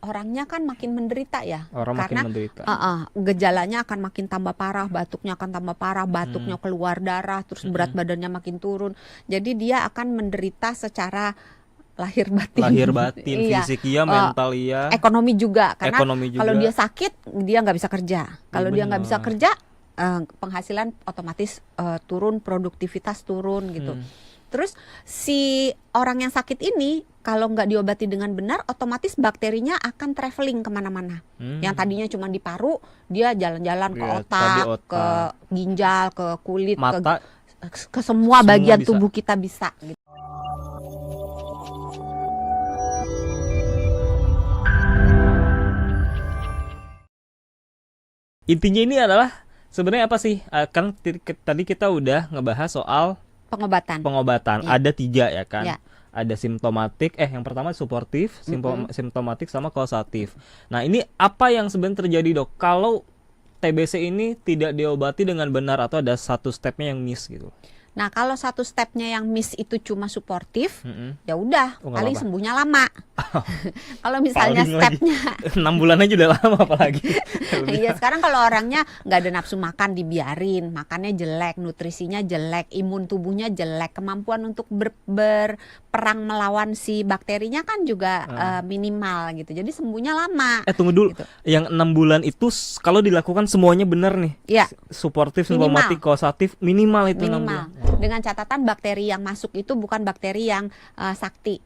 orangnya kan makin menderita ya, Orang makin karena menderita. gejalanya akan makin tambah parah, batuknya akan tambah parah, batuknya keluar darah, terus berat badannya makin turun. Jadi dia akan menderita secara lahir batin. Lahir batin, Iya. fisik iya, Eh, mental iya, Ekonomi juga, karena ekonomi kalau juga. dia sakit dia nggak bisa kerja. Kalau dia nggak bisa Benar. kerja, penghasilan otomatis turun, produktivitas turun gitu. Terus si orang yang sakit ini kalau nggak diobati dengan benar, otomatis bakterinya akan traveling kemana-mana. Yang tadinya cuma di paru, dia jalan-jalan ke Iya, otak, tadi ke otak, ginjal, ke kulit, mata, ke semua semua bagian bisa. tubuh kita bisa gitu. Intinya ini adalah sebenarnya apa sih? Kan tadi kita udah ngebahas soal Pengobatan. pengobatan. Ya. Ada 3 ya kan? Ya. Ada simptomatik, yang pertama suportif, simptomatik sama kausatif. Nah, ini apa yang sebenarnya terjadi, Dok? Kalau TBC ini tidak diobati dengan benar atau ada satu stepnya yang miss gitu. Nah, kalau satu stepnya yang miss itu cuma suportif, Mm-mm. ya udah, Oh, nggak paling apa-apa. sembuhnya lama. Kalau misalnya Paling lagi. stepnya 6 bulan aja udah lama apalagi. iya, sekarang kalau orangnya nggak ada nafsu makan, dibiarin, makannya jelek, nutrisinya jelek, imun tubuhnya jelek, kemampuan untuk berperang melawan si bakterinya kan juga minimal gitu. Jadi sembuhnya lama. Tunggu dulu. Gitu. Yang 6 bulan itu kalau dilakukan semuanya benar nih. Iya. Suportif, Minimal. simptomatik, kausatif minimal itu 6 Minimal. bulan. Dengan catatan bakteri yang masuk itu bukan bakteri yang sakti.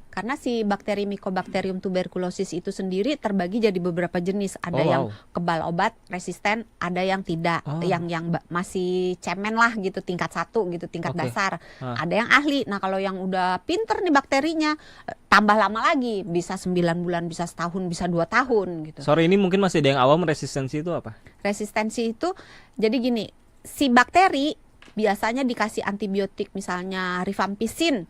Karena si bakteri Mycobacterium tuberculosis itu sendiri terbagi jadi beberapa jenis. Ada yang kebal obat, resisten, ada yang tidak, yang masih cemen lah gitu, tingkat 1 gitu, tingkat dasar. Ada yang ahli. Nah, kalau yang udah pinter nih bakterinya, tambah lama lagi, bisa 9 bulan, bisa setahun, bisa 2 tahun gitu. Sorry, ini mungkin masih ada yang awam. Resistensi itu apa? Resistensi itu jadi gini, si bakteri biasanya dikasih antibiotik, misalnya rifampicin,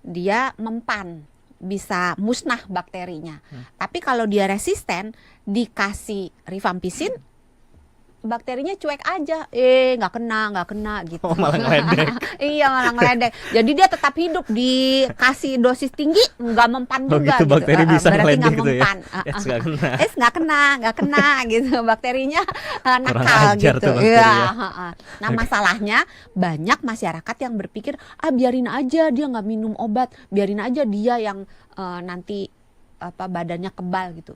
dia mempan, bisa musnah bakterinya. Tapi kalau dia resisten, dikasih rifampicin, bakterinya cuek aja, nggak kena gitu. Oh, malah ngeledek. Iya, malah ngeledek. Jadi dia tetap hidup, dikasih dosis tinggi, nggak mempan juga. Gitu, bakteri bisa berarti nggak ngeledek gitu ya? mempan. Nggak kena. Nggak kena gitu. Bakterinya nakal Kurang ajar gitu. tuh bakteri Iya. ya. Nah, masalahnya banyak masyarakat yang berpikir, biarin aja dia nggak minum obat, biarin aja dia yang nanti badannya kebal gitu.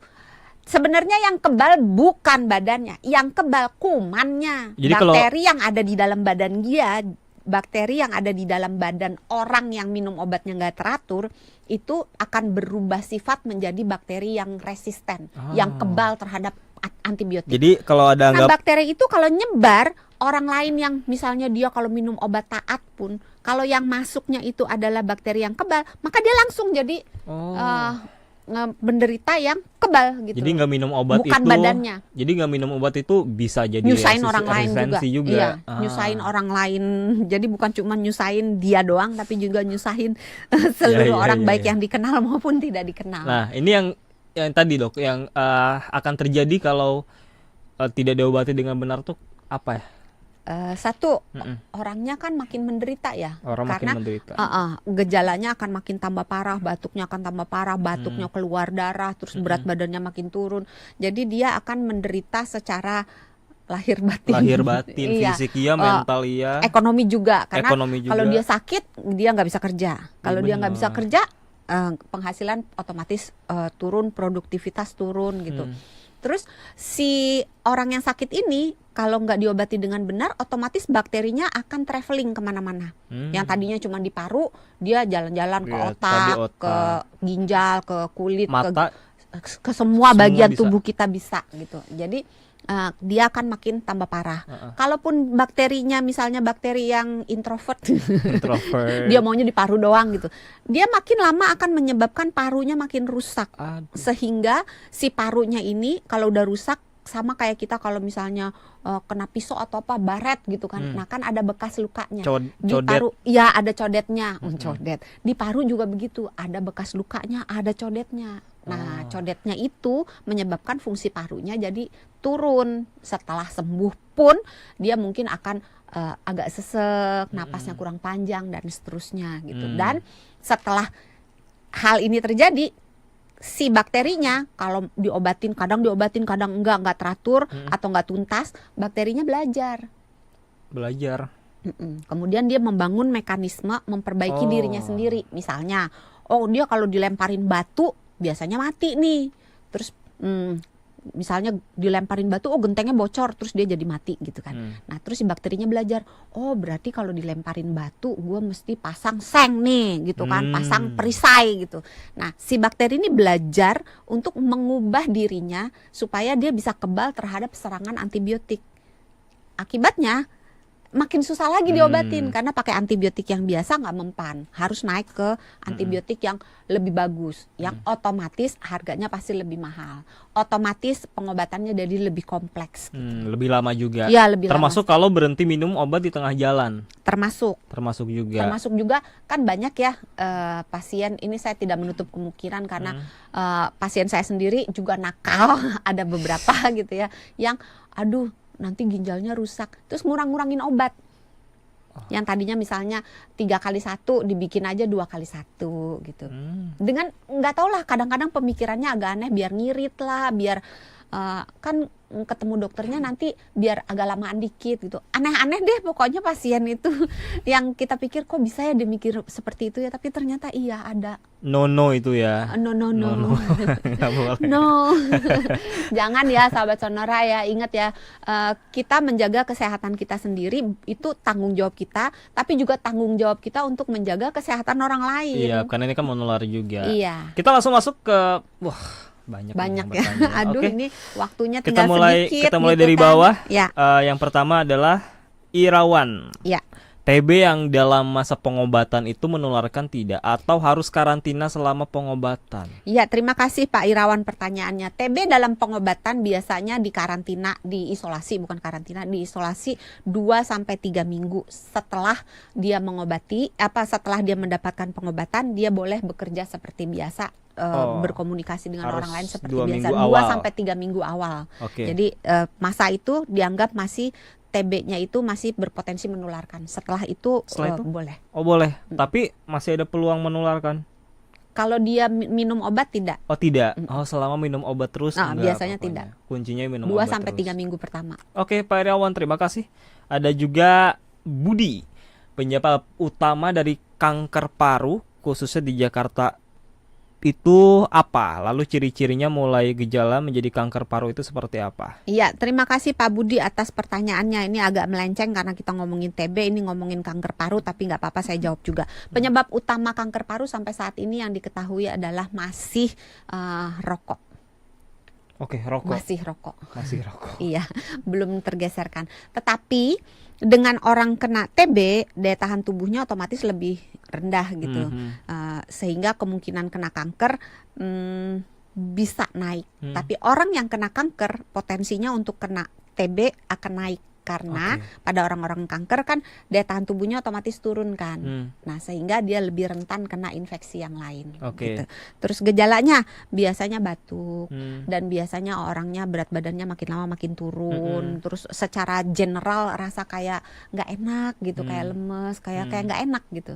Sebenarnya yang kebal bukan badannya, yang kebal kumannya. Jadi bakteri yang ada di dalam badan dia, bakteri yang ada di dalam badan orang yang minum obatnya nggak teratur, itu akan berubah sifat menjadi bakteri yang resisten, yang kebal terhadap antibiotik. Jadi kalau ada Nah, bakteri itu kalau nyebar, orang lain yang misalnya dia kalau minum obat taat pun, kalau yang masuknya itu adalah bakteri yang kebal, maka dia langsung jadi menderita yang kebal gitu. Jadi nggak minum obat bukan itu. badannya. Jadi nggak minum obat itu bisa jadi Nyusahin orang lain resistensi juga. Iya, nyusahin orang lain. Jadi bukan cuma nyusahin dia doang, tapi juga nyusahin seluruh orang baik yang dikenal maupun tidak dikenal. Nah, ini yang tadi, Dok, yang akan terjadi kalau tidak diobati dengan benar tuh apa ya? Satu, orangnya kan makin menderita ya. Orang karena makin menderita. Gejalanya akan makin tambah parah, batuknya akan tambah parah, batuknya keluar darah, terus berat badannya makin turun. Jadi dia akan menderita secara lahir batin. Lahir batin, Iya. fisik iya, mental iya, Ekonomi juga, karena ekonomi juga. kalau dia sakit dia nggak bisa kerja. Kalau dia nggak bisa kerja, penghasilan otomatis turun, produktivitas turun gitu. Terus si orang yang sakit ini kalau nggak diobati dengan benar, otomatis bakterinya akan traveling kemana-mana. Yang tadinya cuma di paru, dia jalan-jalan ke otak, ke ginjal, ke kulit, mata, ke semua bagian bisa. tubuh kita bisa gitu. Jadi dia akan makin tambah parah. Kalaupun bakterinya misalnya bakteri yang introvert, dia maunya di paru doang gitu. Dia makin lama akan menyebabkan parunya makin rusak. Sehingga si parunya ini kalau udah rusak, sama kayak kita kalau misalnya kena pisau atau apa, baret gitu kan. Nah, kan ada bekas lukanya. Di paru, ya ada codetnya. Codet. Di paru juga begitu, ada bekas lukanya, ada codetnya. Nah, codetnya itu menyebabkan fungsi parunya jadi turun. Setelah sembuh pun dia mungkin akan agak sesek, napasnya kurang panjang dan seterusnya gitu. Dan setelah hal ini terjadi, si bakterinya kalau diobatin kadang enggak teratur atau enggak tuntas, bakterinya belajar. Kemudian dia membangun mekanisme memperbaiki dirinya sendiri. Misalnya, dia kalau dilemparin batu biasanya mati nih. Terus misalnya dilemparin batu, gentengnya bocor, terus dia jadi mati gitu kan. Nah terus si bakterinya belajar, berarti kalau dilemparin batu gue mesti pasang seng nih gitu kan, pasang perisai gitu. Nah si bakteri ini belajar untuk mengubah dirinya supaya dia bisa kebal terhadap serangan antibiotik. Akibatnya makin susah lagi diobatin karena pakai antibiotik yang biasa nggak mempan, harus naik ke antibiotik yang lebih bagus, yang otomatis harganya pasti lebih mahal, otomatis pengobatannya jadi lebih kompleks. Lebih lama juga. Ya, lebih termasuk lama. Kalau berhenti minum obat di tengah jalan. Termasuk juga kan banyak ya pasien, ini saya tidak menutup kemungkinan karena pasien saya sendiri juga nakal ada beberapa gitu ya yang nanti ginjalnya rusak, terus ngurangin obat. Yang tadinya misalnya 3x1 dibikin aja 2x1 gitu. Dengan nggak tau lah, kadang-kadang pemikirannya agak aneh, biar ngirit lah, biar kan ketemu dokternya nanti biar agak lamaan dikit gitu. Aneh-aneh deh pokoknya pasien itu yang kita pikir kok bisa ya dia mikir seperti itu ya, tapi ternyata iya ada. No itu ya. No. Nggak boleh. No. Jangan ya sahabat Sonora ya, ingat ya, kita menjaga kesehatan kita sendiri itu tanggung jawab kita, tapi juga tanggung jawab kita untuk menjaga kesehatan orang lain. Iya, karena ini kan menular juga. Iya. Kita langsung masuk ke banyak ya. Aduh, Oke. Ini waktunya tinggal sedikit. Kita mulai gitu dari kan. bawah. Ya. Yang pertama adalah Irawan. Ya. TB yang dalam masa pengobatan itu menularkan tidak atau harus karantina selama pengobatan? Ya, terima kasih Pak Irawan pertanyaannya. TB dalam pengobatan biasanya dikarantina, diisolasi, diisolasi 2-3 minggu setelah dia mengobati, setelah dia mendapatkan pengobatan, dia boleh bekerja seperti biasa. Berkomunikasi dengan orang lain seperti biasa 2-3 minggu awal. Jadi masa itu dianggap masih TB-nya itu masih berpotensi menularkan. Setelah itu boleh. Boleh. Tapi masih ada peluang menularkan. Kalau dia minum obat tidak. Tidak. Selama minum obat terus biasanya pokoknya. tidak. Kuncinya minum obat 2-3 minggu pertama. Oke, Pak Irawan, terima kasih. Ada juga Budi, penyebab utama dari kanker paru khususnya di Jakarta itu apa? Lalu ciri-cirinya mulai gejala menjadi kanker paru itu seperti apa? Iya, terima kasih Pak Budi atas pertanyaannya. Ini agak melenceng karena kita ngomongin TB, ini ngomongin kanker paru, tapi nggak apa-apa saya jawab juga. Penyebab utama kanker paru sampai saat ini yang diketahui adalah masih rokok. Rokok. Masih rokok. Iya, belum tergeserkan. Tetapi dengan orang kena TB, daya tahan tubuhnya otomatis lebih rendah gitu, sehingga kemungkinan kena kanker bisa naik. Tapi orang yang kena kanker potensinya untuk kena TB akan naik karena pada orang-orang kanker kan daya tahan tubuhnya otomatis turun kan. Nah sehingga dia lebih rentan kena infeksi yang lain. Gitu. Terus gejalanya biasanya batuk dan biasanya orangnya berat badannya makin lama makin turun. Terus secara general rasa kayak nggak enak gitu, kayak lemes, kayak nggak enak gitu.